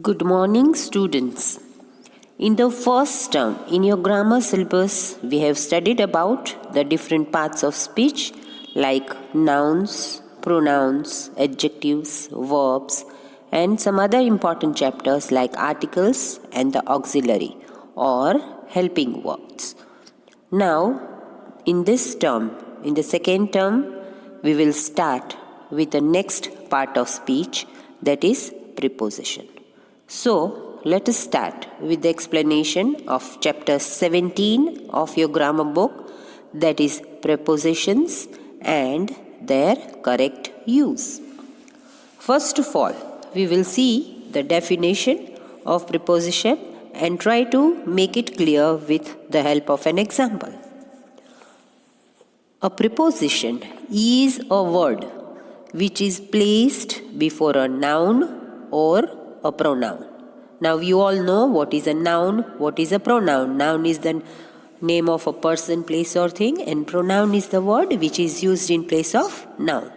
Good morning, students. In the first term, in your grammar syllabus, we have studied about the different parts of speech like nouns, pronouns, adjectives, verbs, and some other important chapters like articles and the auxiliary or helping words. Now, in this term, in the second term, we will start with the next part of speech, that is preposition. So, let us start with the explanation of chapter 17 of your grammar book, that is prepositions and their correct use. First of all, we will see the definition of preposition and try to make it clear with the help of an example. A preposition is a word which is placed before a noun or a pronoun. Now you all know what is a noun, what is a pronoun. Noun is the name of a person, place or thing, and pronoun is the word which is used in place of noun.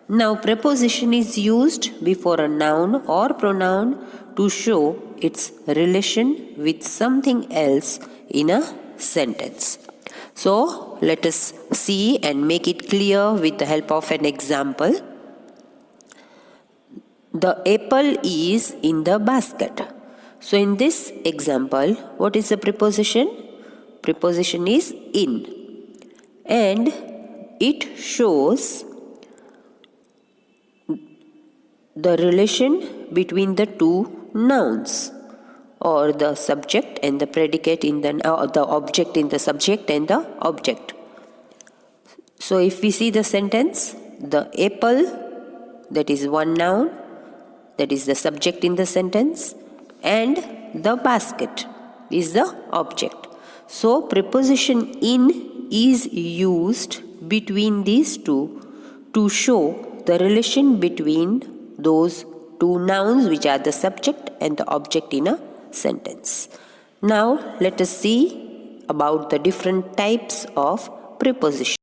Now preposition is used before a noun or pronoun to show its relation with something else in a sentence. So let us see and make it clear with the help of an example. The apple is in the basket. So in this example, what is the preposition? Preposition is in. And it shows the relation between the two nouns, or the subject and the predicate in the object in the subject and the object. So if we see the sentence, the apple, that is one noun, that is the subject in the sentence, and the basket is the object. So preposition in is used between these two to show the relation between those two nouns which are the subject and the object in a sentence. Now let us see about the different types of preposition.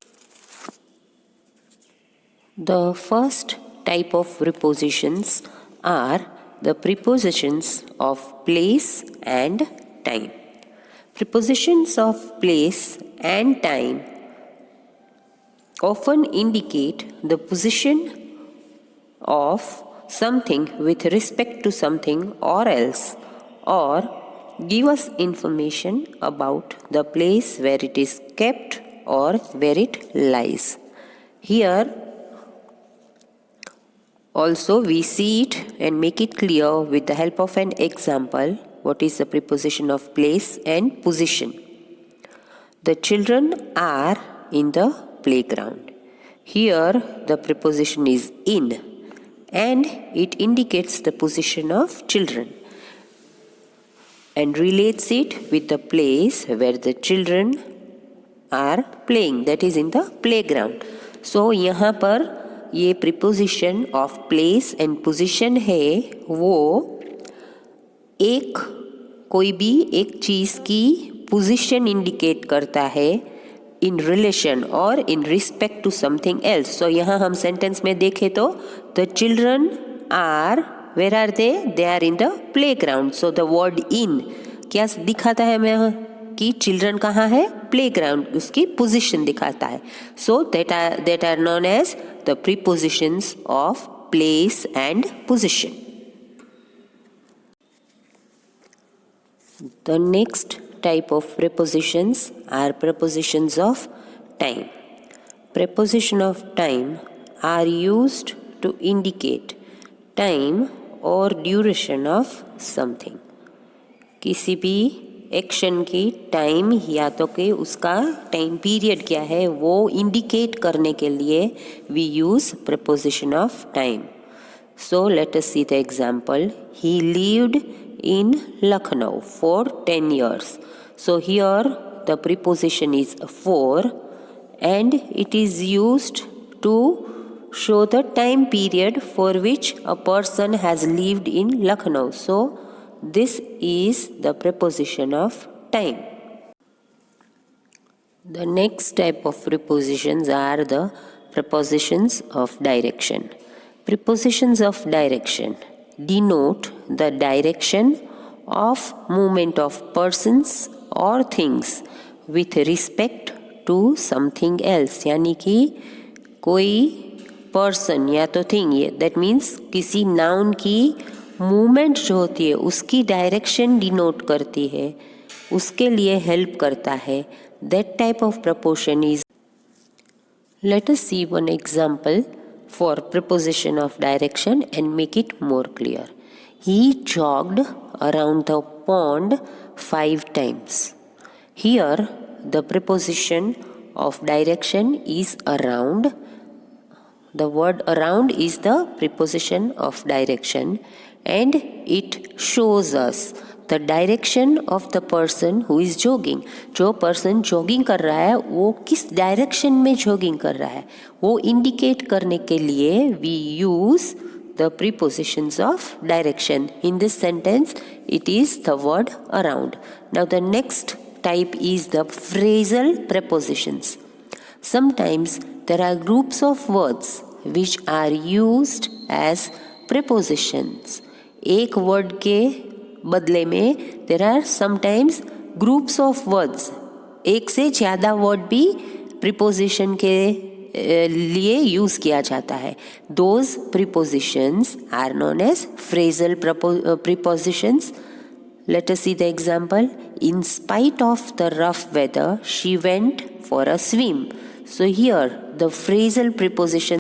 The first type of prepositions are the prepositions of place and time. Prepositions of place and time often indicate the position of something with respect to something or else, or give us information about the place where it is kept or where it lies. Here also we see it and make it clear with the help of an example what is the preposition of place and position. The children are in the playground. Here the preposition is in and it indicates the position of children and relates it with the place where the children are playing, that is in the playground. So यहाँ पर ये preposition of place and position है, वो एक कोई भी एक चीज़ की पोजीशन इंडिकेट करता है इन रिलेशन और in respect to something else. So यहाँ हम सेंटेंस में देखें तो the children are, where are they are in the playground. So the word in क्या दिखाता है हमें कि चिल्ड्रन कहाँ है? प्ले ग्राउंड, उसकी पोजीशन दिखाता है. So that are known as the prepositions of place and position. The next type of prepositions are prepositions of time. Preposition of time are used to indicate time or duration of something. किसी भी action की time या तो कि उसका time period क्या है वो इंडिकेट करने के लिए we use preposition of time. So let us see the example. He lived in Lucknow for 10 years. So here the preposition is for and it is used to show the time period for which a person has lived in Lucknow. So this is the preposition of time. The next type of prepositions are the prepositions of direction. Prepositions of direction denote the direction of movement of persons or things with respect to something else. यानी कि कोई person या तो thing, ये that means किसी noun की movement जो होती है उसकी डायरेक्शन डिनोट करती है, उसके लिए हेल्प करता है. That type of preposition is. Let us see one example for preposition of direction and make it more clear. He jogged around the pond 5 times. Here the preposition of direction is around. The word around is the preposition of direction and it shows us the direction of the person who is jogging. जो person jogging कर रहा है वो किस direction में jogging कर रहा है वो इंडिकेट करने के लिए we use the prepositions of direction. In this sentence it is the word around. Now the next type is the phrasal prepositions. Sometimes there are groups of words which are used as prepositions. एक word के बदले में there are sometimes groups of words, एक से ज़्यादा word भी preposition के लिए यूज़ किया जाता है. Those prepositions are known as phrasal prepositions. Let us see the example. In spite of the rough weather, she went for a swim. So here the phrasal preposition